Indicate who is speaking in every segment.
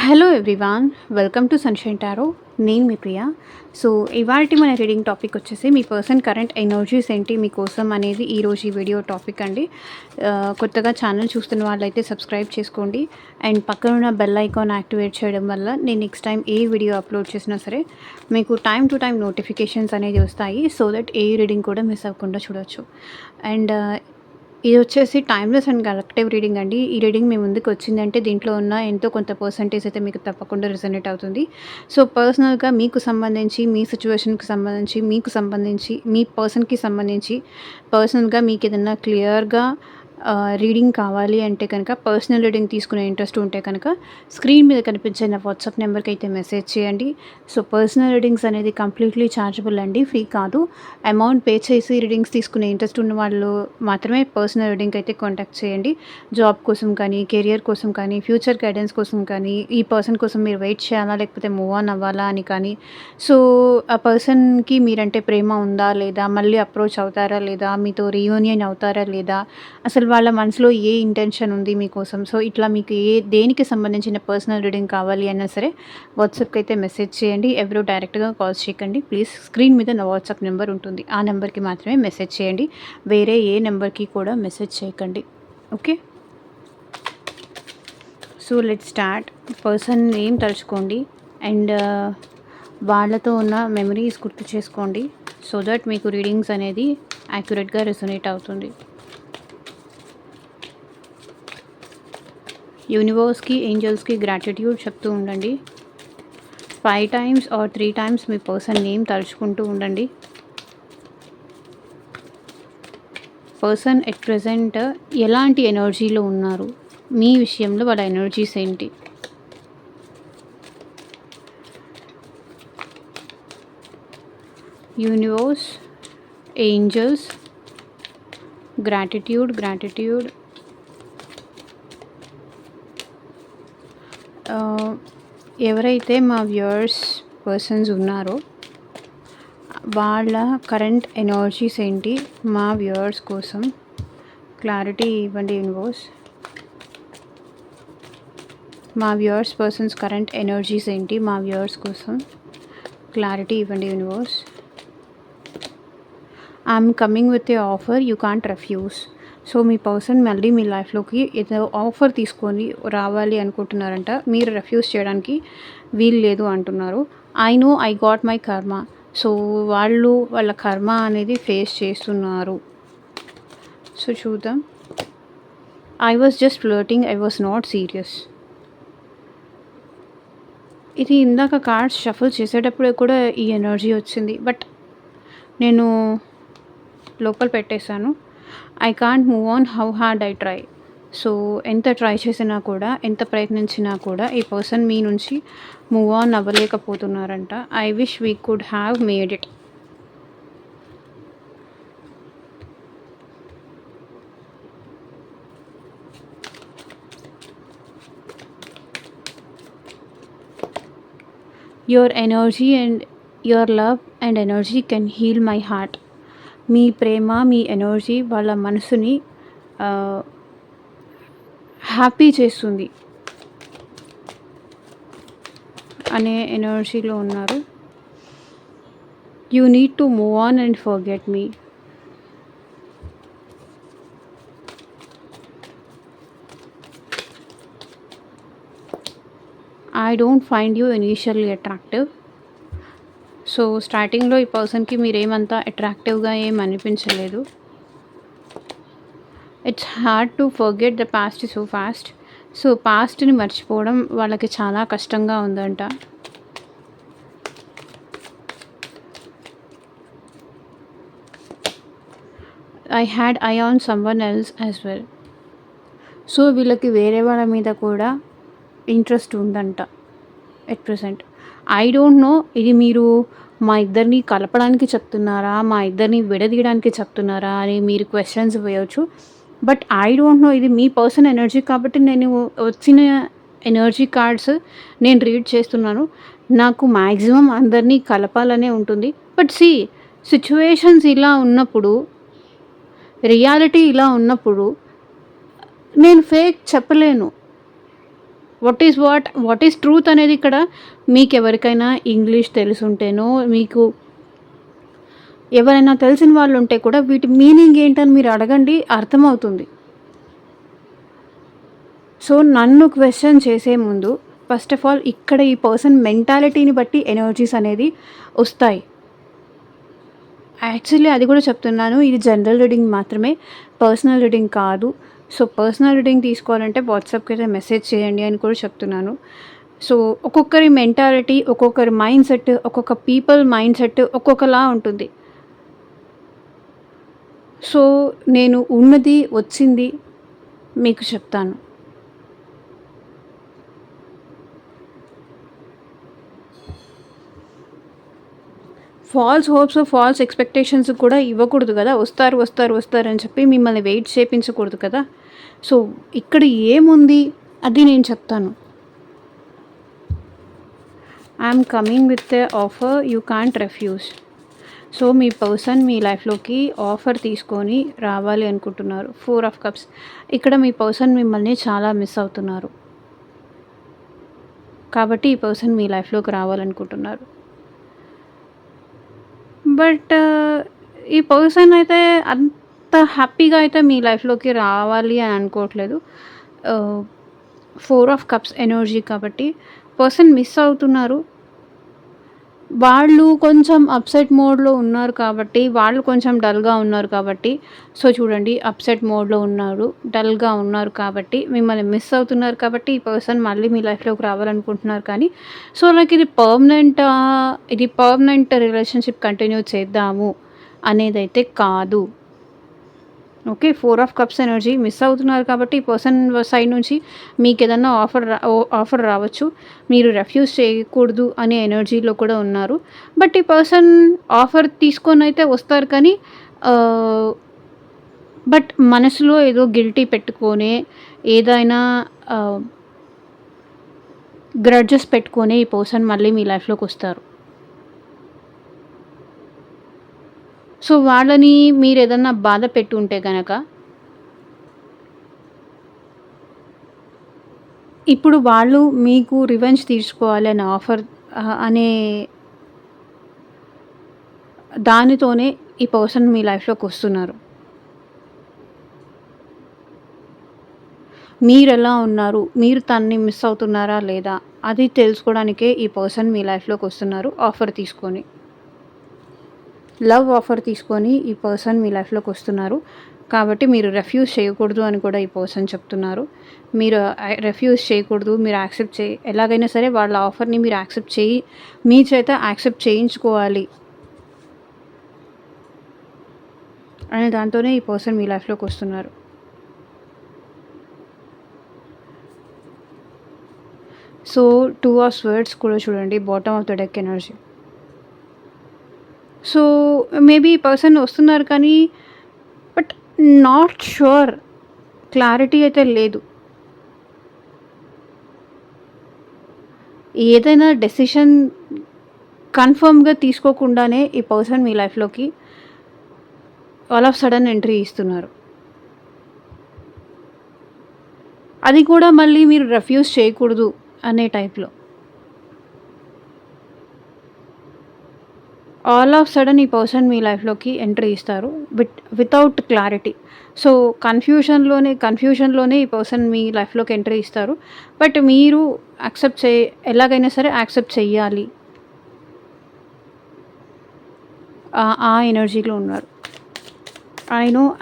Speaker 1: Hello everyone, welcome to sunshine tarot. నేను మీ ప్రియ. So, ఇవాల్టి మన రీడింగ్ టాపిక్ వచ్చేసి మీ పర్సన్ కరెంట్ ఎనర్జీస్ ఏంటి మీకోసం అనేది ఈరోజు ఈ వీడియో టాపిక్ అండి. కొత్తగా ఛానల్ చూస్తున్న వాళ్ళైతే సబ్స్క్రైబ్ చేసుకోండి. అండ్ పక్కనున్న బెల్ ఐకాన్ యాక్టివేట్ చేయడం వల్ల నేను నెక్స్ట్ టైం ఏ వీడియో అప్లోడ్ చేసినా సరే మీకు టైం టు టైం నోటిఫికేషన్స్ అనేది వస్తాయి. సో దట్ ఏ రీడింగ్ కూడా మిస్ అవ్వకుండా చూడొచ్చు. అండ్ ఇది వచ్చేసి టైమ్‌లెస్ అండ్ కలెక్టివ్ రీడింగ్ అండి. ఈ రీడింగ్ మీ ముందుకు వచ్చిందంటే దీంట్లో ఉన్న ఎంతో కొంత పర్సెంటేజ్ అయితే మీకు తప్పకుండా రిజనేట్ అవుతుంది. సో, పర్సనల్‌గా మీకు సంబంధించి, మీ సిట్యుయేషన్‌కి సంబంధించి, మీకు సంబంధించి, మీ పర్సన్‌కి సంబంధించి పర్సనల్‌గా మీకేదన్నా క్లియర్‌గా రీడింగ్ కావాలి అంటే కనుక, పర్సనల్ రీడింగ్ తీసుకునే ఇంట్రెస్ట్ ఉంటే కనుక స్క్రీన్ మీద కనిపించే నా వాట్సాప్ నెంబర్‌కి అయితే మెసేజ్ చేయండి. సో, పర్సనల్ రీడింగ్స్ అనేది కంప్లీట్‌లీ ఛార్జబుల్ అండి, ఫ్రీ కాదు. అమౌంట్ పే చేసి రీడింగ్స్ తీసుకునే ఇంట్రెస్ట్ ఉన్న వాళ్ళు మాత్రమే పర్సనల్ రీడింగ్ అయితే కాంటాక్ట్ చేయండి. జాబ్ కోసం కానీ, కెరియర్ కోసం కానీ, ఫ్యూచర్ గైడెన్స్ కోసం కానీ, ఈ పర్సన్ కోసం మీరు వెయిట్ చేయాలా లేకపోతే మూవ్ ఆన్ అవ్వాలా అని కానీ, సో ఆ పర్సన్‌కి మీరంటే ప్రేమ ఉందా లేదా, మళ్ళీ అప్రోచ్ అవుతారా లేదా, మీతో రీయూనియన్ అవుతారా లేదా, అసలు వాళ్ళ మనసులో ఏ ఇంటెన్షన్ ఉంది మీకోసం, సో ఇట్లా మీకు దేనికి సంబంధించిన పర్సనల్ రీడింగ్ కావాలి అన్నా సరే వాట్సాప్కి అయితే మెసేజ్ చేయండి. ఎవరు డైరెక్ట్గా కాల్స్ చేయకండి ప్లీజ్. స్క్రీన్ మీద నా వాట్సాప్ నెంబర్ ఉంటుంది, ఆ నెంబర్కి మాత్రమే మెసేజ్ చేయండి. వేరే ఏ నెంబర్కి కూడా మెసేజ్ చేయకండి. Okay, so let start. Person name తలుచుకోండి అండ్ వాళ్ళతో ఉన్న మెమరీస్ గుర్తు చేసుకోండి. సో దట్ మీకు రీడింగ్స్ అనేది యాక్యురేట్గా రెసొనేట్ అవుతుంది. యూనివర్స్కి, ఏంజల్స్కి గ్రాటిట్యూడ్ చెప్తూ ఉండండి. 5 టైమ్స్ ఆర్ 3 టైమ్స్ మీ పర్సన్ నేమ్ తలుచుకుంటూ ఉండండి. పర్సన్ ఎట్ ప్రెజెంట్ ఎలాంటి ఎనర్జీలో ఉన్నారు, మీ విషయంలో వాళ్ళ ఎనర్జీస్ ఏంటి. Universe, angels, gratitude. ఎవరైతే మా వ్యూవర్స్ పర్సన్స్ ఉన్నారో వాళ్ళ కరెంట్ ఎనర్జీస్ ఏంటి మా వ్యూవర్స్ కోసం, క్లారిటీ ఇవ్వండి యూనివర్స్. మా వ్యూవర్స్ పర్సన్స్ కరెంట్ ఎనర్జీస్ ఏంటి మా వ్యూవర్స్ కోసం, క్లారిటీ ఇవ్వండి universe. I'm coming with a offer you can't refuse. So మీ పర్సన్ మళ్ళీ మీ లైఫ్లోకి ఏదో ఆఫర్ తీసుకొని రావాలి అనుకుంటున్నారంట, మీరు రెఫ్యూజ్ చేయడానికి వీలు లేదు అంటున్నారు. I know I got my కర్మ. సో వాళ్ళు వాళ్ళ కర్మ అనేది ఫేస్ చేస్తున్నారు. సో చూద్దాం. I was just flirting, I was not serious. ఇది ఇందాక కార్డ్స్ షఫల్ చేసేటప్పుడు కూడా ఈ ఎనర్జీ వచ్చింది, బట్ నేను లోపల పెట్టేశాను. I can't move on how hard I try. So ఎంత ట్రై చేసినా కూడా, ఎంత ప్రయత్నించినా కూడా ఈ పర్సన్ మీ నుంచి మూవ్ ఆన్ అవ్వలేకపోతున్నారంట. I wish we could have made it. Your energy and your love and energy can heal my heart. మీ ప్రేమ, మీ ఎనర్జీ వాళ్ళ మనసుని హ్యాపీ చేస్తుంది అనే ఎనర్జీలో ఉన్నారు. You need to move on and forget me. I don't find you initially attractive. So స్టార్టింగ్లో ఈ పర్సన్కి మీరేమంతా అట్రాక్టివ్గా ఏం అనిపించలేదు. It's hard to forget the past so fast. So పాస్ట్ని మర్చిపోవడం వాళ్ళకి చాలా కష్టంగా ఉందంట. I had eye on someone else as well. So వీళ్ళకి వేరే వాళ్ళ మీద కూడా ఇంట్రెస్ట్ ఉందంట at present. I don't know ఇది మీరు మా ఇద్దరిని కలపడానికి చెప్తున్నారా, మా ఇద్దరిని విడదీయడానికి చెప్తున్నారా అని మీరు క్వశ్చన్స్ వేయవచ్చు. బట్ ఐ డోంట్ నో, ఇది మీ పర్సన్ ఎనర్జీ కాబట్టి నేను వచ్చిన ఎనర్జీ కార్డ్స్ నేను రీడ్ చేస్తున్నాను. నాకు మ్యాక్సిమం అందరినీ కలపాలనే ఉంటుంది. బట్ సిచ్యువేషన్స్ ఇలా ఉన్నప్పుడు, రియాలిటీ ఇలా ఉన్నప్పుడు నేను ఫేక్ చెప్పలేను. వాట్ ఈస్ ట్రూత్ అనేది ఇక్కడ మీకు ఎవరికైనా ఇంగ్లీష్ తెలుసుంటేనో, మీకు ఎవరైనా తెలిసిన వాళ్ళు ఉంటే కూడా వీటి మీనింగ్ ఏంటని మీరు అడగండి, అర్థమవుతుంది. సో నన్ను క్వశ్చన్ చేసే ముందు ఫస్ట్ ఆఫ్ ఆల్ ఇక్కడ ఈ పర్సన్ మెంటాలిటీని బట్టి ఎనర్జీస్ అనేది వస్తాయి. యాక్చువల్లీ అది కూడా చెప్తున్నాను, ఇది జనరల్ రీడింగ్ మాత్రమే, పర్సనల్ రీడింగ్ కాదు. సో పర్సనల్ రీడింగ్ తీసుకోవాలంటే వాట్సాప్కి అయితే మెసేజ్ చేయండి అని కూడా చెప్తున్నాను. సో ఒక్కొక్కరి మెంటాలిటీ, ఒక్కొక్కరి మైండ్ సెట్, ఒక్కొక్క పీపుల్ మైండ్ సెట్ ఒక్కొక్కలా ఉంటుంది. సో నేను ఉన్నది వచ్చింది మీకు చెప్తాను. ఫాల్స్ హోప్స్, ఫాల్స్ ఎక్స్పెక్టేషన్స్ కూడా ఇవ్వకూడదు కదా. వస్తారు అని చెప్పి మిమ్మల్ని వెయిట్ చేయించకూడదు కదా. సో ఇక్కడ ఏముంది అది నేను చెప్తాను. I'm coming with a offer you can't refuse. So మీ పర్సన్ మీ లైఫ్లోకి ఆఫర్ తీసుకొని రావాలి అనుకుంటున్నారు. 4 ఆఫ్ కప్స్. ఇక్కడ మీ పర్సన్ మిమ్మల్ని చాలా మిస్ అవుతున్నారు కాబట్టి ఈ పర్సన్ మీ లైఫ్లోకి రావాలనుకుంటున్నారు. బట్ ఈ పర్సన్ అయితే అంత హ్యాపీగా అయితే మీ లైఫ్లోకి రావాలి అని అనుకోవట్లేదు. 4 ఆఫ్ కప్స్ ఎనర్జీ కాబట్టి పర్సన్ మిస్ అవుతున్నారు. వాళ్ళు కొంచెం అప్సెట్ మోడ్లో ఉన్నారు కాబట్టి, వాళ్ళు కొంచెం డల్గా ఉన్నారు కాబట్టి, సో చూడండి అప్సెట్ మోడ్లో ఉన్నారు, డల్గా ఉన్నారు కాబట్టి మిమ్మల్ని మిస్ అవుతున్నారు కాబట్టి ఈ పర్సన్ మళ్ళీ మీ లైఫ్లోకి రావాలనుకుంటున్నారు. కానీ సో నాకు ఇది పర్మనెంట్ రిలేషన్షిప్ కంటిన్యూ చేద్దాము అనేదైతే కాదు. Okay, 4 of cups energy miss అవుతున్నారు కాబట్టి ఈ పర్సన్ సైడ్ నుంచి మీకు ఏదన్నా ఆఫర్ రావచ్చు, మీరు రెఫ్యూజ్ చేయకూడదు అనే ఎనర్జీలో కూడా ఉన్నారు. బట్ ఈ పర్సన్ ఆఫర్ తీసుకొని అయితే వస్తారు కానీ బట్ మనసులో ఏదో గిల్టీ పెట్టుకొని, ఏదైనా గ్రడ్జెస్ పెట్టుకొని ఈ పర్సన్ మళ్ళీ మీ లైఫ్లోకి వస్తారు. సో వాళ్ళని మీరు ఏదన్నా బాధ పెట్టి ఉంటే కనుక ఇప్పుడు వాళ్ళు మీకు రివెంజ్ తీర్చుకోవాలి అనే ఆఫర్ అనే దానితోనే ఈ పర్సన్ మీ లైఫ్లోకి వస్తున్నారు. మీరు ఎలా ఉన్నారు, మీరు తనని మిస్ అవుతున్నారా లేదా అది తెలుసుకోవడానికే ఈ పర్సన్ మీ లైఫ్లోకి వస్తున్నారు. ఆఫర్ తీసుకొని, లవ్ ఆఫర్ తీసుకొని ఈ పర్సన్ మీ లైఫ్లోకి వస్తున్నారు. కాబట్టి మీరు రెఫ్యూజ్ చేయకూడదు అని కూడా ఈ పర్సన్ చెప్తున్నారు. మీరు రెఫ్యూజ్ చేయకూడదు, మీరు ఎలాగైనా సరే వాళ్ళ ఆఫర్ని మీరు మీ చేత యాక్సెప్ట్ చేయించుకోవాలి అనే దాంతోనే ఈ పర్సన్ మీ లైఫ్లోకి వస్తున్నారు. సో 2 ఆఫ్ స్వర్డ్స్ కూడా చూడండి, bottom of the deck energy. So maybe ఈ పర్సన్ వస్తున్నారు కానీ బట్ నాట్ షూర్, క్లారిటీ అయితే లేదు. ఏదైనా డెసిషన్ కన్ఫర్మ్గా తీసుకోకుండానే ఈ పర్సన్ మీ లైఫ్లోకి ఆల్ ఆఫ్ సడన్ ఎంట్రీ ఇస్తున్నారు. అది కూడా మళ్ళీ మీరు రెఫ్యూజ్ చేయకూడదు అనే టైప్లో. ఆల్ ఆఫ్ సడన్ ఈ పర్సన్ మీ లైఫ్లోకి ఎంట్రీ ఇస్తారు వితౌట్ క్లారిటీ. సో కన్ఫ్యూషన్లోనే ఈ పర్సన్ మీ లైఫ్లోకి ఎంట్రీ ఇస్తారు. బట్ మీరు ఎలాగైనా సరే యాక్సెప్ట్ చెయ్యాలి, ఆ ఎనర్జీలో ఉన్నారు.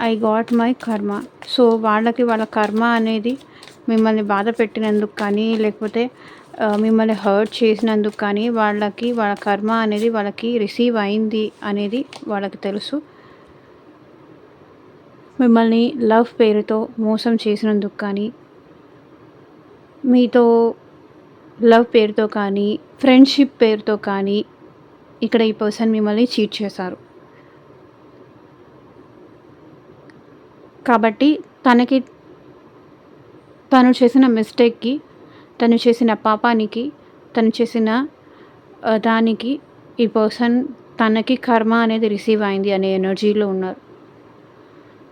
Speaker 1: ఐ గాట్ మై కర్మ. సో వాళ్ళ కర్మ అనేది మిమ్మల్ని బాధ పెట్టినందుకు కానీ, లేకపోతే మిమ్మల్ని హర్ట్ చేసినందుకు కానీ వాళ్ళ కర్మ అనేది వాళ్ళకి రిసీవ్ అయింది అనేది వాళ్ళకి తెలుసు. మిమ్మల్ని లవ్ పేరుతో మోసం చేసినందుకు కానీ, మీతో లవ్ పేరుతో కానీ, ఫ్రెండ్షిప్ పేరుతో కానీ ఇక్కడ ఈ పర్సన్ మిమ్మల్ని చీట్ చేశారు. కాబట్టి తను చేసిన మిస్టేక్కి, తను చేసిన పాపానికి, తను చేసిన దానికి ఈ పర్సన్ తనకి కర్మ అనేది రిసీవ్ అయింది అనే ఎనర్జీలో ఉన్నారు.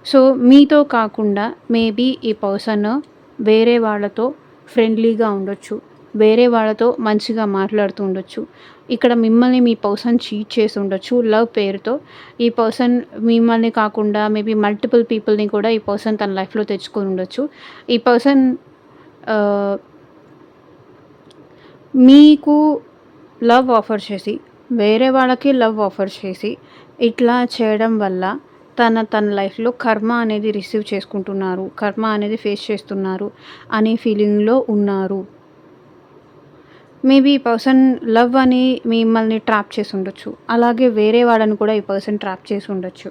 Speaker 1: సో మీతో కాకుండా మేబీ ఈ పర్సన్ వేరే వాళ్ళతో ఫ్రెండ్లీగా ఉండొచ్చు, వేరే వాళ్ళతో మంచిగా మాట్లాడుతూ ఉండొచ్చు. ఇక్కడ మిమ్మల్ని మీ పర్సన్ చీట్ చేసి ఉండొచ్చు లవ్ పేరుతో. ఈ పర్సన్ మిమ్మల్ని కాకుండా మేబీ మల్టిపుల్ పీపుల్‌ని కూడా ఈ పర్సన్ తన లైఫ్‌లో తెచ్చుకొని ఉండొచ్చు. ఈ పర్సన్ ఆహ్, మీకు లవ్ ఆఫర్ చేసి, వేరే వాళ్ళకి లవ్ ఆఫర్ చేసి, ఇట్లా చేయడం వల్ల తన లైఫ్‌లో కర్మ అనేది రిసీవ్ చేసుకుంటున్నారు. కర్మ అనేది ఫేస్ చేస్తున్నారు అనే ఫీలింగ్‌లో ఉన్నారు. మేబీ ఈ పర్సన్ లవ్ అని మిమ్మల్ని ట్రాప్ చేసి ఉండొచ్చు. అలాగే వేరే వాళ్ళని కూడా ఈ పర్సన్ ట్రాప్ చేసి ఉండొచ్చు.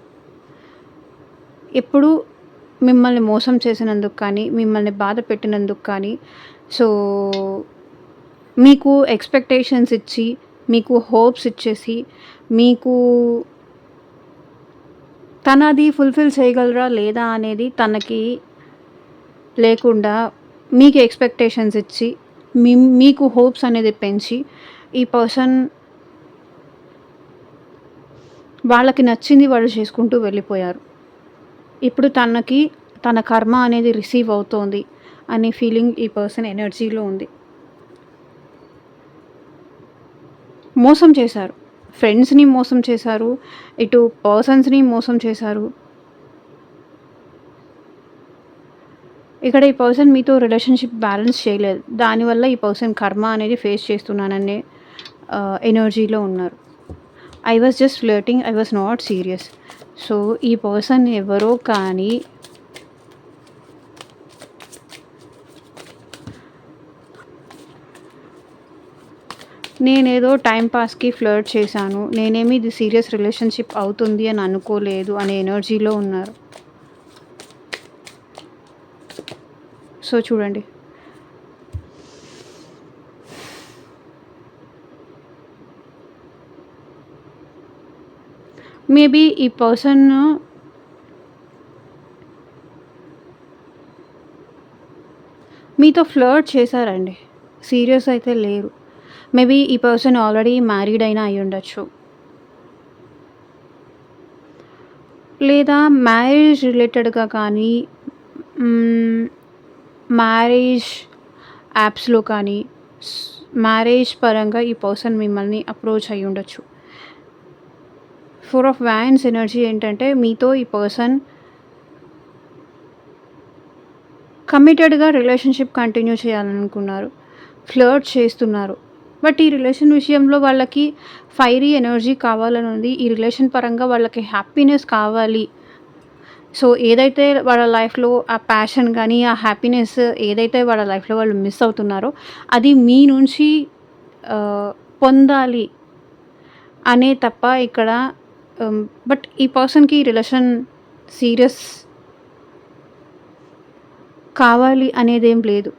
Speaker 1: ఎప్పుడు మిమ్మల్ని మోసం చేసినందుకు కానీ, మిమ్మల్ని బాధ పెట్టినందుకు కానీ, సో మీకు ఎక్స్‌పెక్టేషన్స్ ఇచ్చి, మీకు హోప్స్ ఇచ్చేసి, మీకు తనది ఫుల్‌ఫిల్ చేయగలరా లేదా అనేది తనకి లేకుండా మీకు ఎక్స్‌పెక్టేషన్స్ ఇచ్చి, మీకు హోప్స్ అనేది పెంచి, ఈ పర్సన్ వాళ్ళకి నచ్చింది వాళ్ళు చేసుకుంటూ వెళ్ళిపోయారు. ఇప్పుడు తన కర్మ అనేది రిసీవ్ అవుతోంది అనే ఫీలింగ్ ఈ పర్సన్ ఎనర్జీలో ఉంది. మోసం చేశారు. ఫ్రెండ్స్‌ని మోసం చేశారు. ఇటు పర్సన్స్‌ని మోసం చేశారు. ఇక్కడ ఈ పర్సన్ మీతో రిలేషన్‌షిప్ బ్యాలెన్స్ చేయలేదు. దానివల్ల ఈ పర్సన్ కర్మ అనేది ఫేస్ చేస్తున్నాననే ఎనర్జీలో ఉన్నారు. I was just flirting. I was not serious. So ఈ పర్సన్ ఎవరో కానీ నేనేదో టైం పాస్‌కి ఫ్లర్ట్ చేశాను. నేనేమి ఇది సీరియస్ రిలేషన్‌షిప్ అవుతుంది అని అనుకోలేదు అనే ఎనర్జీలో ఉన్నారు. సో చూడండి. మేబీ ఈ పర్సన్ మీతో ఫ్లర్ట్ చేశారండి. సీరియస్ అయితే లేరు. మేబీ ఈ పర్సన్ ఆల్రెడీ మ్యారీడ్ అయినా అయ్యుండొచ్చు. లేదా మ్యారేజ్ రిలేటెడ్‌గా కానీ, మ్యారేజ్ యాప్స్‌లో కానీ, మ్యారేజ్ పరంగా ఈ పర్సన్ మిమ్మల్ని అప్రోచ్ అయ్యుండొచ్చు. 4 ఆఫ్ వ్యాండ్స్ ఎనర్జీ ఏంటంటే మీతో ఈ పర్సన్ కమిటెడ్‌గా రిలేషన్‌షిప్ కంటిన్యూ చేయాలనుకున్నారు. ఫ్లర్ట్ చేస్తున్నారు. బట్ ఈ రిలేషన్ విషయంలో వాళ్ళకి ఫైరీ ఎనర్జీ కావాలని ఉంది. ఈ రిలేషన్ పరంగా వాళ్ళకి హ్యాపీనెస్ కావాలి. సో ఏదైతే వాళ్ళ లైఫ్‌లో ఆ ప్యాషన్ గానీ, ఆ హ్యాపీనెస్ ఏదైతే వాళ్ళ లైఫ్‌లో వాళ్ళు మిస్ అవుతున్నారో అది మీ నుంచి పొందాలి అనే తప్ప ఇక్కడ బట్ ఈ పర్సన్‌కి రిలేషన్ సీరియస్ కావాలి అనేదేం లేదు.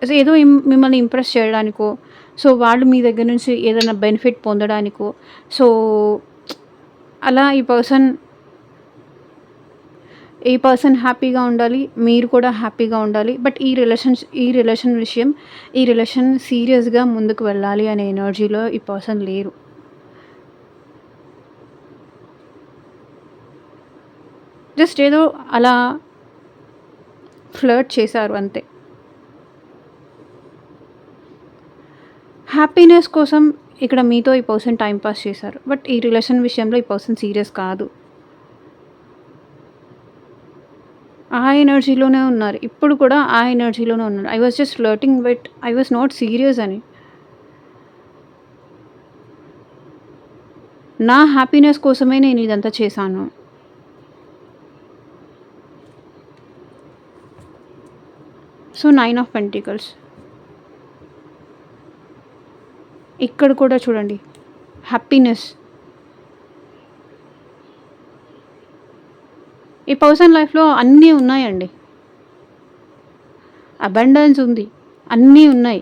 Speaker 1: ఏదో మిమ్మల్ని ఇంప్రెస్ చేయడానికో, సో వాళ్ళు మీ దగ్గర నుంచి ఏదైనా బెనిఫిట్ పొందడానికో, సో అలా ఈ పర్సన్ హ్యాపీగా ఉండాలి. మీరు కూడా హ్యాపీగా ఉండాలి. బట్ ఈ రిలేషన్ సీరియస్‌గా ముందుకు వెళ్ళాలి అనే ఎనర్జీలో ఈ పర్సన్ లేరు. జస్ట్ ఏదో అలా ఫ్లర్ట్ చేశారు అంతే. హ్యాపీనెస్ కోసం ఇక్కడ మీతో ఈ పర్సన్ టైమ్ పాస్ చేశారు. బట్ ఈ రిలేషన్ విషయంలో ఈ పర్సన్ సీరియస్ కాదు. ఆ ఎనర్జీలోనే ఉన్నారు. ఇప్పుడు కూడా ఆ ఎనర్జీలోనే ఉన్నారు. I was just flirting but I was not serious అని. నా హ్యాపీనెస్ కోసమే నేను ఇదంతా చేశాను. So 9 of pentacles. ఇక్కడ కూడా చూడండి హ్యాపీనెస్. ఈ పర్సన్ లైఫ్‌లో అన్నీ ఉన్నాయండి. అబండెన్స్ ఉంది. అన్నీ ఉన్నాయి.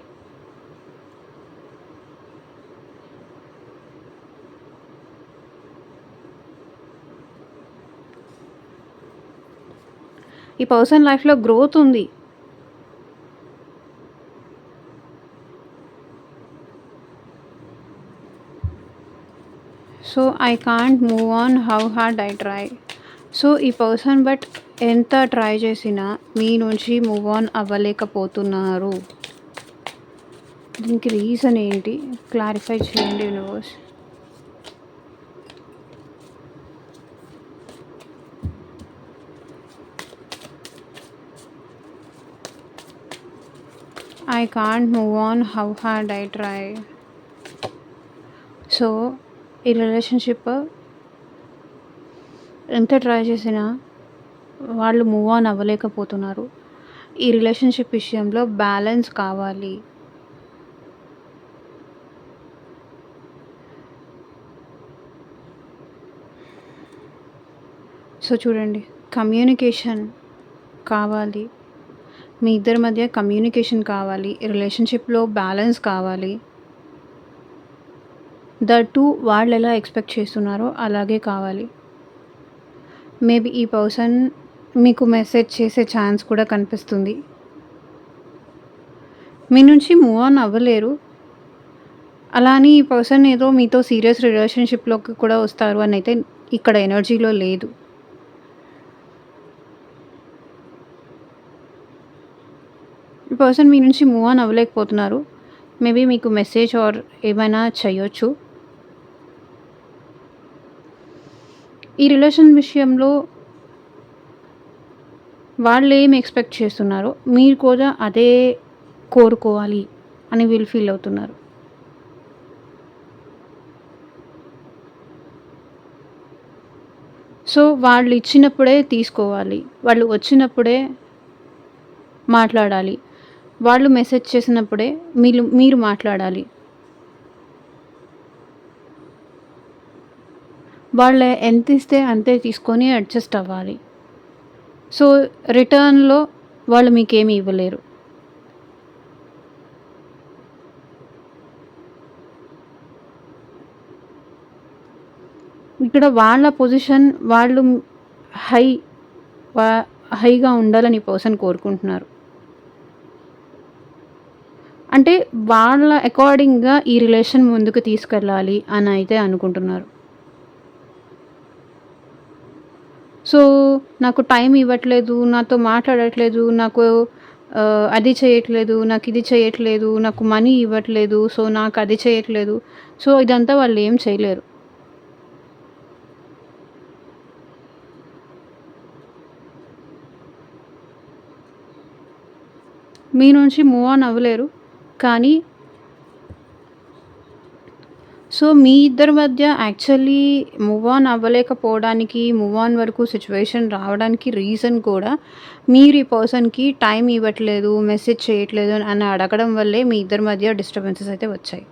Speaker 1: ఈ పర్సన్ లైఫ్‌లో గ్రోత్ ఉంది. So I can't move on how hard I try. So ఈ పర్సన్ బట్ ఎంత ట్రై చేసినా మీ నుంచి మూవ్ ఆన్ అవ్వలేకపోతున్నారు. దీనికి రీజన్ ఏంటి? క్లారిఫై చేయండి universe. I can't move on, how hard I try. So ఈ రిలేషన్షిప్ ఎంత ట్రై చేసినా వాళ్ళు మూవ్ ఆన్ అవ్వలేకపోతున్నారు. ఈ రిలేషన్షిప్ విషయంలో బ్యాలెన్స్ కావాలి. సో చూడండి, కమ్యూనికేషన్ కావాలి. మీ ఇద్దరి మధ్య కమ్యూనికేషన్ కావాలి. రిలేషన్షిప్లో బ్యాలెన్స్ కావాలి. దట్టు వాళ్ళు ఎలా ఎక్స్పెక్ట్ చేస్తున్నారో అలాగే కావాలి. మేబీ ఈ పర్సన్ మీకు మెసేజ్ చేసే ఛాన్స్ కూడా కనిపిస్తుంది. మీ నుంచి మూవ్ ఆన్ అవ్వలేరు. అలా అని ఈ పర్సన్ ఏదో మీతో సీరియస్ రిలేషన్షిప్లోకి కూడా వస్తారు అని అయితే ఇక్కడ ఎనర్జీలో లేదు. ఈ పర్సన్ మీ నుంచి మూవ్ ఆన్ అవ్వలేకపోతున్నారు. మేబీ మీకు మెసేజ్ ఆర్ ఏమైనా చేయొచ్చు. ఈ రిలేషన్ విషయంలో వాళ్ళు ఏం ఎక్స్పెక్ట్ చేస్తున్నారో మీరు కూడా అదే కోరుకోవాలి అని వీళ్ళు ఫీల్ అవుతున్నారు. సో వాళ్ళు ఇచ్చినప్పుడే తీసుకోవాలి. వాళ్ళు వచ్చినప్పుడే మాట్లాడాలి. వాళ్ళు మెసేజ్ చేసినప్పుడే మీరు మాట్లాడాలి. వాళ్ళు ఎంత ఇస్తే అంతే తీసుకొని అడ్జస్ట్ అవ్వాలి. సో రిటర్న్లో వాళ్ళు మీకేమీ ఇవ్వలేరు. ఇక్కడ వాళ్ళ పొజిషన్ వాళ్ళు హైగా ఉండాలని పర్సన్ కోరుకుంటున్నారు. అంటే వాళ్ళ అకార్డింగ్గా ఈ రిలేషన్ ముందుకు తీసుకెళ్ళాలి అని అయితే అనుకుంటున్నారు. సో నాకు టైం ఇవ్వట్లేదు, నాతో మాట్లాడట్లేదు, నాకు అది చేయట్లేదు, నాకు ఇది చేయట్లేదు, నాకు మనీ ఇవ్వట్లేదు, సో నాకు అది చేయట్లేదు. సో ఇదంతా వాళ్ళు ఏం చేయలేరు. మీ నుంచి మూవ్ ఆన్ అవ్వలేరు. కానీ సో మీ ఇద్దరి మధ్య యాక్చువల్లీ మూవ్ ఆన్ అవ్వలేకపోవడానికి, మూవ్ ఆన్ వరకు సిచ్యువేషన్ రావడానికి రీజన్ కూడా మీరు ఈ పర్సన్కి టైం ఇవ్వట్లేదు, మెసేజ్ చేయట్లేదు అని అడగడం వల్లే మీ ఇద్దరి మధ్య డిస్టర్బెన్సెస్ అయితే వచ్చాయి.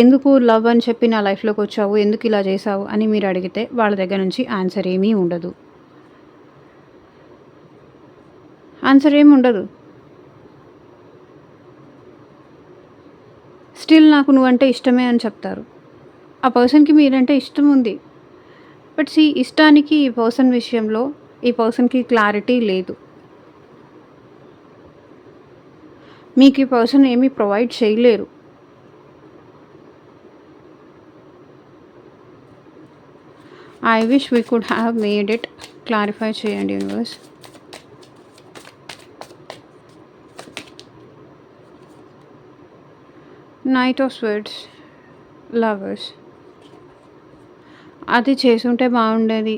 Speaker 1: ఎందుకు లవ్ అని చెప్పి నా లైఫ్లోకి వచ్చావు, ఎందుకు ఇలా చేసావు అని మీరు అడిగితే వాళ్ళ దగ్గర నుంచి ఆన్సర్ ఏమీ ఉండదు. స్టిల్ నాకు నువ్వంటే ఇష్టమే అని చెప్తారు. ఆ పర్సన్కి మీరంటే ఇష్టం ఉంది. బట్ ఇష్టానికి ఈ పర్సన్ విషయంలో ఈ పర్సన్కి క్లారిటీ లేదు. మీకు ఈ పర్సన్ ఏమీ ప్రొవైడ్ చేయలేరు. I wish we could have made it. Clarify చేయండి universe. Knight of swords, lovers. అది చేసుంటే బాగుండేది.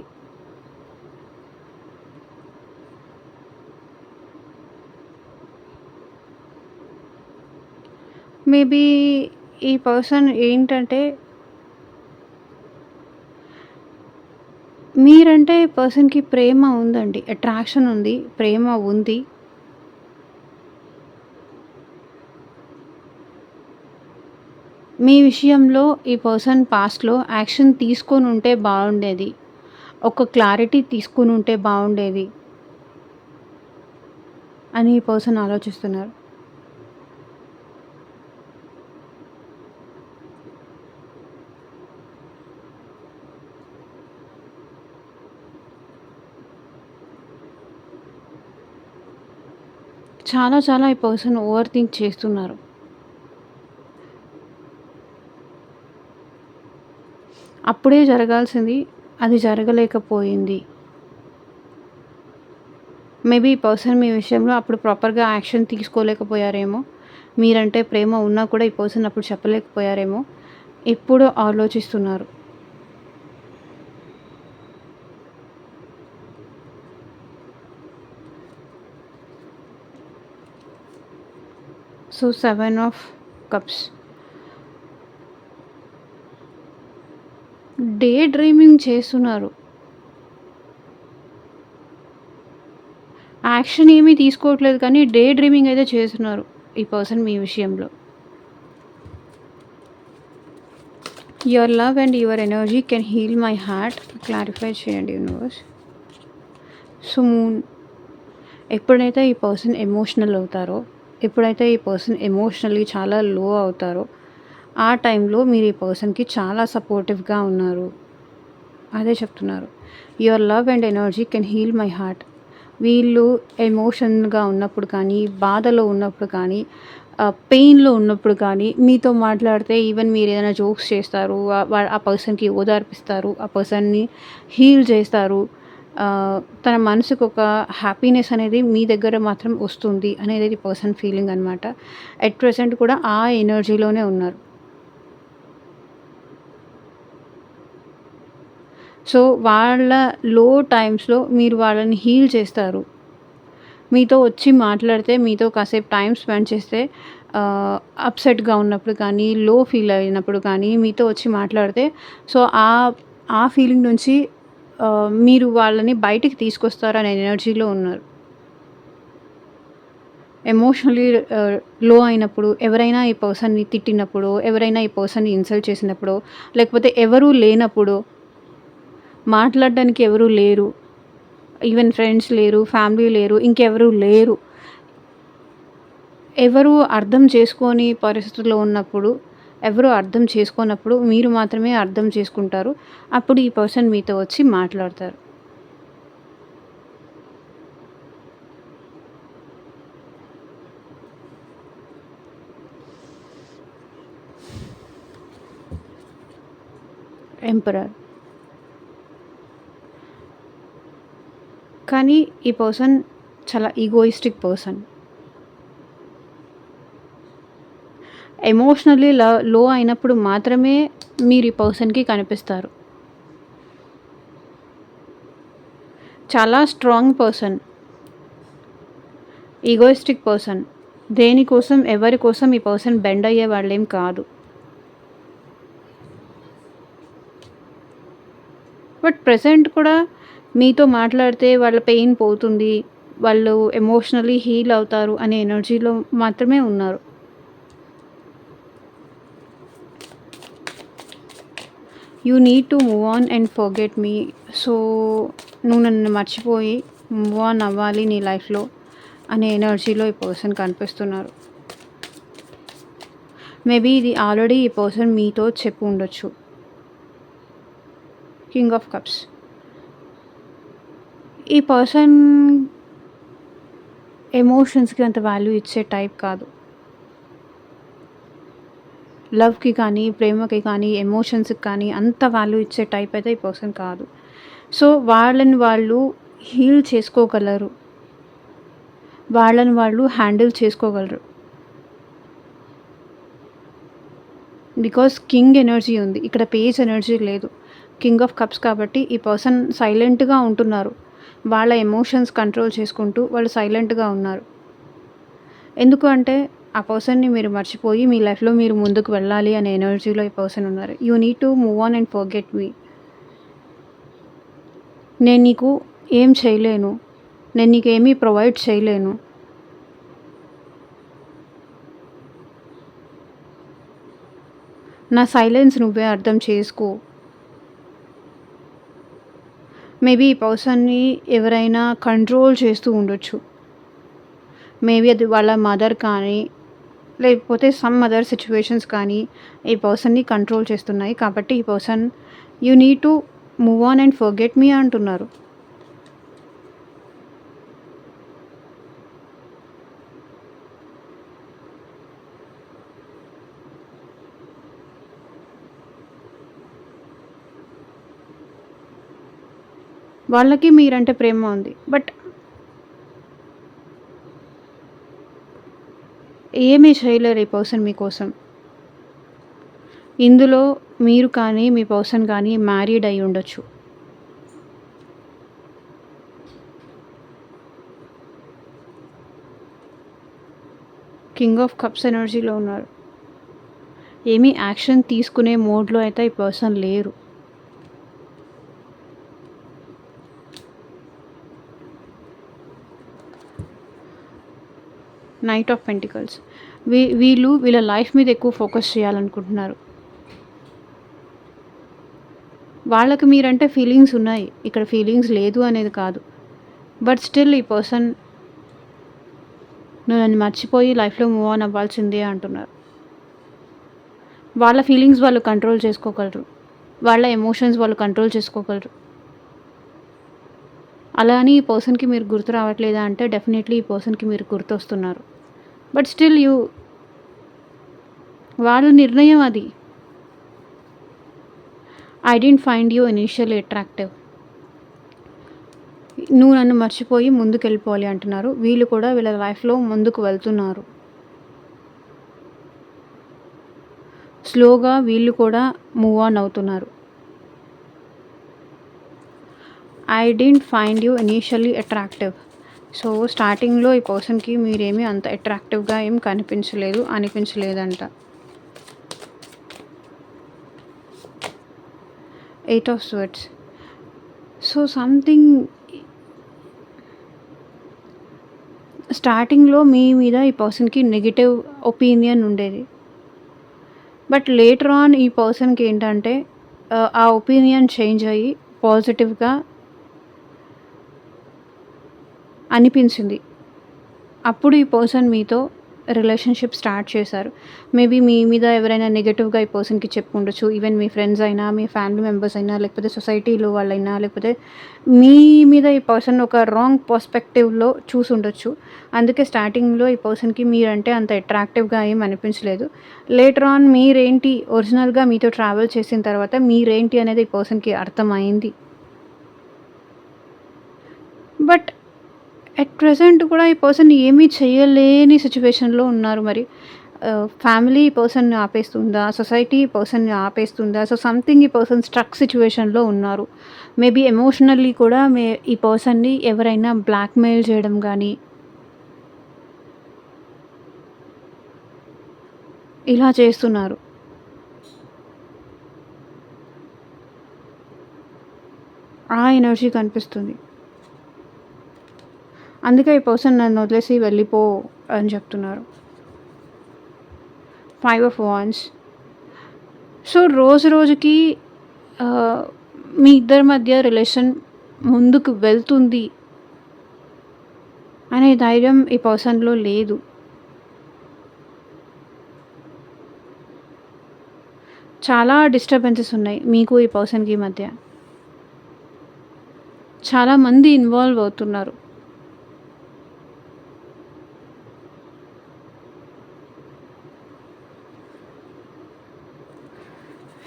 Speaker 1: మేబీ ఈ పర్సన్ ఏంటంటే మీరంటే పర్సన్కి ప్రేమ ఉందండి, అట్రాక్షన్ ఉంది, ప్రేమ ఉంది. మీ విషయంలో ఈ పర్సన్ పాస్ట్లో యాక్షన్ తీసుకొని ఉంటే బాగుండేది, ఒక క్లారిటీ తీసుకొని ఉంటే బాగుండేది అని ఈ పర్సన్ ఆలోచిస్తున్నారు. చాలా ఈ పర్సన్ ఓవర్ థింక్ చేస్తున్నారు. అప్పుడే జరగాల్సింది అది జరగలేకపోయింది. మేబీ ఈ పర్సన్ మీ విషయంలో అప్పుడు ప్రాపర్‌గా యాక్షన్ తీసుకోలేకపోయారేమో. మీరంటే ప్రేమ ఉన్నా కూడా ఈ పర్సన్ అప్పుడు చెప్పలేకపోయారేమో. ఇప్పుడు ఆలోచిస్తున్నారు. So, 7 of cups. Day dreaming చేస్తున్నారు. యాక్షన్ ఏమీ తీసుకోవట్లేదు కానీ డే డ్రీమింగ్ అయితే చేస్తున్నారు ఈ పర్సన్ మీ విషయంలో. Your love and your energy can heal my heart. Clarify చేయండి యూనివర్స్. సో, ఎప్పుడైతే ఈ పర్సన్ ఎమోషనల్ అవుతారో, ఎప్పుడైతే ఈ పర్సన్ ఎమోషనల్లీ చాలా లో అవుతారో, ఆ టైంలో మీరు ఈ పర్సన్‌కి చాలా సపోర్టివ్‌గా ఉన్నారు. అదే చెప్తున్నారు. Your love and energy can heal my heart. వీళ్ళు ఎమోషన్‌గా ఉన్నప్పుడు కానీ, బాధలో ఉన్నప్పుడు కానీ, పెయిన్‌లో ఉన్నప్పుడు కానీ, మీతో మాట్లాడితే ఈవెన్ మీరేదైనా జోక్స్ చేస్తారు. ఆ పర్సన్‌కి ఓదార్పిస్తారు. ఆ పర్సన్‌ని హీల్ చేస్తారు. తన మనసుకొక హ్యాపీనెస్ అనేది మీ దగ్గర మాత్రం వస్తుంది అనేది ఈ పర్సన్ ఫీలింగ్ అనమాట. ఎట్ ప్రెజెంట్ కూడా ఆ ఎనర్జీలోనే ఉన్నారు. సో, వాళ్ళ లో టైమ్స్‌లో మీరు వాళ్ళని హీల్ చేస్తారు. మీతో వచ్చి మాట్లాడితే, మీతో కాసేపు టైమ్ స్పెండ్ చేస్తే అప్‌సెట్‌గా ఉన్నప్పుడు కానీ, లో ఫీల్ అయినప్పుడు కానీ, మీతో వచ్చి మాట్లాడితే సో, ఆ ఫీలింగ్ నుంచి మీరు వాళ్ళని బయటికి తీసుకొస్తారనే ఎనర్జీలో ఉన్నారు. ఎమోషనల్లీ లో అయినప్పుడు, ఎవరైనా ఈ పర్సన్‌ని తిట్టినప్పుడో, ఎవరైనా ఈ పర్సన్‌ని ఇన్సల్ట్ చేసినప్పుడో, లేకపోతే ఎవరూ లేనప్పుడో, మాట్లాడడానికి ఎవరూ లేరు. ఈవెన్ ఫ్రెండ్స్ లేరు, ఫ్యామిలీ లేరు, ఇంకెవరు లేరు. ఎవరు అర్థం చేసుకోని పరిస్థితుల్లో ఉన్నప్పుడు, ఎవరు అర్థం చేసుకోనప్పుడు మీరు మాత్రమే అర్థం చేసుకుంటారు. అప్పుడు ఈ పర్సన్ మీతో వచ్చి మాట్లాడతారు. ఎంపరర్. కానీ ఈ పర్సన్ చాలా ఈగోయిస్టిక్ పర్సన్. ఎమోషనల్లీ లో అయినప్పుడు మాత్రమే మీరు ఈ పర్సన్‌కి కనిపిస్తారు. చాలా స్ట్రాంగ్ పర్సన్. Egoistic person. దేనికోసం, ఎవరి కోసం ఈ పర్సన్ బెండ్ అయ్యే వాళ్ళేం కాదు. బట్ ప్రెజెంట్ కూడా మీతో మాట్లాడితే వాళ్ళ పెయిన్ పోతుంది. వాళ్ళు ఎమోషనల్లీ హీల్ అవుతారు అనే ఎనర్జీలో మాత్రమే ఉన్నారు. You need to move on and forget me. So, నువ్వు నన్ను మర్చిపోయి మూవ్ ఆన్ అవ్వాలి నీ లైఫ్‌లో అనే ఎనర్జీలో ఈ పర్సన్ కనిపిస్తున్నారు. మేబీ ఇది ఆల్రెడీ ఈ పర్సన్ మీతో చెప్పి ఉండొచ్చు. King of cups. ఈ పర్సన్ ఎమోషన్స్‌కి అంత వాల్యూ ఇచ్చే టైప్ కాదు. లవ్‌కి కానీ, ప్రేమకి కానీ, ఎమోషన్స్‌కి కానీ అంత వాల్యూ ఇచ్చే టైప్ అయితే ఈ పర్సన్ కాదు. సో, వాళ్ళని వాళ్ళు హీల్ చేసుకోగలరు. వాళ్ళని వాళ్ళు హ్యాండిల్ చేసుకోగలరు. బికాజ్ కింగ్ ఎనర్జీ ఉంది. ఇక్కడ పేజ్ ఎనర్జీ లేదు. కింగ్ ఆఫ్ కప్స్ కాబట్టి ఈ పర్సన్ సైలెంట్‌గా ఉంటున్నారు. వాళ్ళ ఎమోషన్స్ కంట్రోల్ చేసుకుంటూ వాళ్ళు సైలెంట్‌గా ఉన్నారు. ఎందుకు అంటే ఆ పర్సన్‌ని మీరు మర్చిపోయి మీ లైఫ్‌లో మీరు ముందుకు వెళ్ళాలి అనే ఎనర్జీలో ఈ పర్సన్ ఉన్నారు. You need to move on and forget మీ. నేను నీకు ఏం చేయలేను. నేను నీకేమీ ప్రొవైడ్ చేయలేను. నా సైలెన్స్ నువ్వే అర్థం చేసుకో. మేబీ ఈ పర్సన్‌ని ఎవరైనా కంట్రోల్ చేస్తూ ఉండొచ్చు. మేబీ అది వాళ్ళ మదర్ కానీ, లేకపోతే సమ్ అదర్ సిట్యుయేషన్స్ కానీ ఈ పర్సన్‌ని కంట్రోల్ చేస్తున్నాయి. కాబట్టి ఈ person you need to move on and forget మీ అంటున్నారు. వాళ్ళకి మీరంటే ప్రేమ ఉంది. బట్ ఏమీ చేయలేరు ఈ పర్సన్ మీకోసం. ఇందులో మీరు కానీ, మీ పర్సన్ కానీ మ్యారీడ్ అయ్యి ఉండొచ్చు. కింగ్ ఆఫ్ కప్స్ ఎనర్జీలో ఉన్నారు. ఏమీ యాక్షన్ తీసుకునే మోడ్‌లో అయితే ఈ పర్సన్ లేరు. Knight of pentacles. వీళ్ళు వీళ్ళ లైఫ్ మీద ఎక్కువ ఫోకస్ చేయాలనుకుంటున్నారు. వాళ్ళకి మీరంటే ఫీలింగ్స్ ఉన్నాయి. ఇక్కడ ఫీలింగ్స్ లేదు అనేది కాదు. బట్ స్టిల్ ఈ పర్సన్ నువ్వు నన్ను మర్చిపోయి లైఫ్‌లో మూవ్ ఆన్ అవ్వాల్సిందే అంటున్నారు. వాళ్ళ ఫీలింగ్స్ వాళ్ళు కంట్రోల్ చేసుకోగలరు. వాళ్ళ ఎమోషన్స్ వాళ్ళు కంట్రోల్ చేసుకోగలరు. అలా అని ఈ పర్సన్‌కి మీరు గుర్తు రావట్లేదా అంటే డెఫినెట్‌లీ ఈ పర్సన్‌కి మీరు గుర్తొస్తున్నారు. బట్ స్టిల్ వాళ్ళ నిర్ణయం అది. I didn't find you initially attractive. నువ్వు నన్ను మర్చిపోయి ముందుకెళ్ళిపోవాలి అంటున్నారు. వీళ్ళు కూడా వీళ్ళ లైఫ్‌లో ముందుకు వెళ్తున్నారు. స్లోగా వీళ్ళు కూడా మూవ్ ఆన్ అవుతున్నారు. I didn't find you initially attractive. So స్టార్టింగ్‌లో ఈ పర్సన్‌కి మీరేమీ అంత అట్రాక్టివ్‌గా ఏం అనిపించలేదంట. 8 ఆఫ్ స్వర్డ్స్. సో సంథింగ్ స్టార్టింగ్‌లో మీ మీద ఈ పర్సన్‌కి నెగెటివ్ ఒపీనియన్ ఉండేది. బట్ లేటర్ ఆన్ ఈ పర్సన్‌కి ఏంటంటే ఆ ఒపీనియన్ చేంజ్ అయ్యి పాజిటివ్‌గా అనిపించింది. అప్పుడు ఈ పర్సన్ మీతో రిలేషన్‌షిప్ స్టార్ట్ చేశారు. మేబీ మీ మీద ఎవరైనా నెగెటివ్‌గా ఈ పర్సన్‌కి చెప్పుండొచ్చు. ఈవెన్ మీ ఫ్రెండ్స్ అయినా, మీ ఫ్యామిలీ మెంబర్స్ అయినా, లేకపోతే సొసైటీలో వాళ్ళైనా, లేకపోతే మీ మీద ఈ పర్సన్ ఒక రాంగ్ పర్స్పెక్టివ్‌లో చూసుండొచ్చు. అందుకే స్టార్టింగ్‌లో ఈ పర్సన్‌కి మీరంటే అంత అట్రాక్టివ్‌గా ఏం అనిపించలేదు. లేటర్ ఆన్ మీరేంటి ఒరిజినల్‌గా మీతో ట్రావెల్ చేసిన తర్వాత మీరేంటి అనేది ఈ పర్సన్‌కి అర్థమైంది. బట్ ఎట్ ప్రెజెంట్ కూడా ఈ పర్సన్ ఏమీ చేయలేని సిచ్యువేషన్‌లో ఉన్నారు మరి. ఫ్యామిలీ ఈ పర్సన్‌ని ఆపేస్తుందా? సొసైటీ ఈ పర్సన్‌ని ఆపేస్తుందా? సో సంథింగ్ ఈ పర్సన్ స్ట్రక్ సిచ్యువేషన్‌లో ఉన్నారు. మేబీ ఎమోషనల్లీ కూడా ఈ పర్సన్‌ని ఎవరైనా బ్లాక్‌మెయిల్ చేయడం గానీ ఇలా చేస్తున్నారు. ఆ ఎనర్జీ కనిపిస్తుంది. అందుకే ఈ పర్సన్ నన్ను వదిలేసి వెళ్ళిపో అని చెప్తున్నారు. 5 ఆఫ్ వాండ్స్. సో రోజు రోజుకి మీ ఇద్దరి మధ్య రిలేషన్ ముందుకు వెళ్తుంది అనే ధైర్యం ఈ పర్సన్‌లో లేదు. చాలా డిస్టర్బెన్సెస్ ఉన్నాయి మీకు ఈ పర్సన్‌కి మధ్య. చాలామంది ఇన్వాల్వ్ అవుతున్నారు.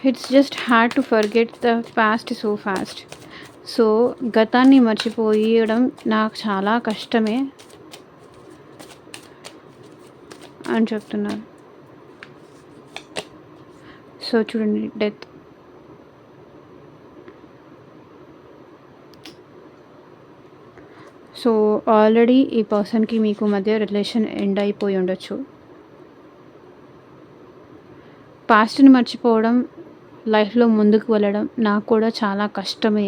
Speaker 1: It's just hard to forget the past so fast. So గతాన్ని మర్చిపోయడం నాకు చాలా కష్టమే అని చెప్తున్నారు. సో చూడండి డెత్. సో ఆల్రెడీ ఈ పర్సన్‌కి మీకు మధ్య రిలేషన్ ఎండ్ అయిపోయి ఉండొచ్చు. పాస్ట్‌ని మర్చిపోవడం, లైఫ్‌లో ముందుకు వెళ్ళడం నాకు కూడా చాలా కష్టమే.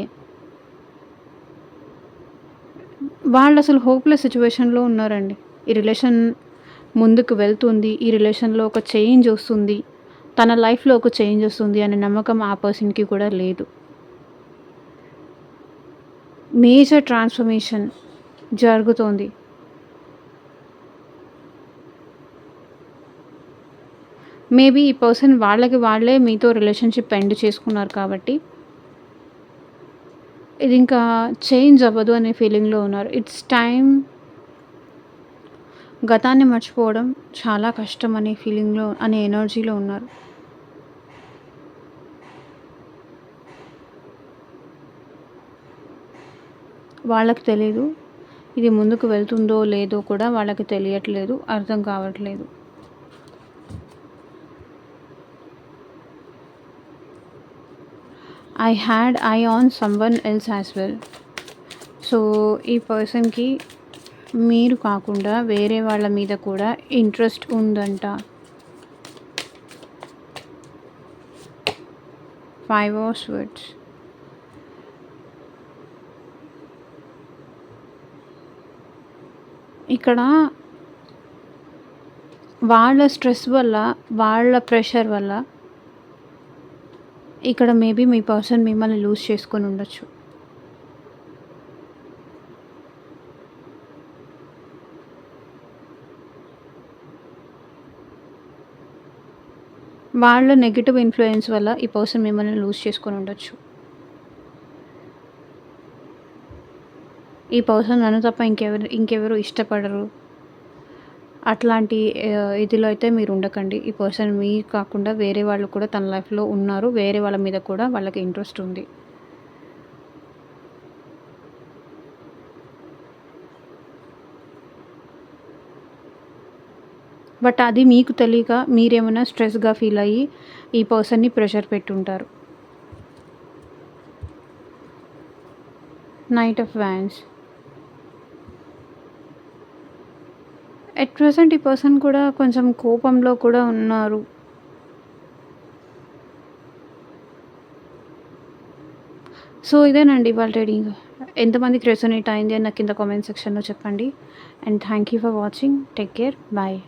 Speaker 1: వాళ్ళు అసలు హోప్‌లెస్ సిచ్యువేషన్‌లో ఉన్నారండి. ఈ రిలేషన్ ముందుకు వెళ్తుంది. ఈ రిలేషన్‌లో ఒక చేంజ్ వస్తుంది. తన లైఫ్‌లో ఒక చేంజ్ వస్తుంది అనే నమ్మకం ఆ పర్సన్‌కి కూడా లేదు. మేజర్ ట్రాన్స్‌ఫర్మేషన్ జరుగుతోంది. మేబీ ఈ పర్సన్ వాళ్ళకి వాళ్ళే మీతో రిలేషన్‌షిప్ ఎండ్ చేసుకున్నారు కాబట్టి ఇది ఇంకా చేంజ్ అవ్వదు అనే ఫీలింగ్‌లో ఉన్నారు. It's time. గతాన్ని మర్చిపోవడం చాలా కష్టం అనే ఫీలింగ్‌లో అనే ఎనర్జీలో ఉన్నారు. వాళ్ళకి తెలీదు. ఇది ముందుకు వెళ్తుందో లేదో కూడా వాళ్ళకి తెలియట్లేదు, అర్థం కావట్లేదు. I had eye on someone else as well. So, ఈ పర్సన్‌కి మీరు కాకుండా వేరే వాళ్ళ మీద కూడా ఇంట్రెస్ట్ ఉందంట. 5 ఆఫ్ స్వర్డ్స్. ఇక్కడ వాళ్ళ స్ట్రెస్ వల్ల, వాళ్ళ ప్రెషర్ వల్ల ఇక్కడ మేబీ మీ పర్సన్ మిమ్మల్ని లూజ్ చేసుకొని ఉండొచ్చు. వాళ్ళ నెగెటివ్ ఇన్‌ఫ్లూయెన్స్ వల్ల ఈ పర్సన్ మిమ్మల్ని లూజ్ చేసుకొని ఉండొచ్చు. ఈ పర్సన్ నన్ను తప్ప ఇంకెవరు ఇష్టపడరు. అట్లాంటి ఇదిలో అయితే మీరు ఉండకండి. ఈ పర్సన్ మీకు కాకుండా వేరే వాళ్ళు కూడా తన లైఫ్‌లో ఉన్నారు. వేరే వాళ్ళ మీద కూడా వాళ్ళకి ఇంట్రెస్ట్ ఉంది. బట్ అది మీకు తెలియక మీరేమైనా స్ట్రెస్‌గా ఫీల్ అయ్యి ఈ పర్సన్‌ని ప్రెషర్ పెట్టుంటారు. Knight of wands. At present ఈ పర్సన్ కూడా కొంచెం కోపంలో కూడా ఉన్నారు. సో, ఇదేనండి ఇవాళ రీడింగ్. ఎంతమందికి రెసొనేట్ అయింది అని నాకు కింద కామెంట్ సెక్షన్‌లో చెప్పండి. And thank you for watching. Take care. Bye.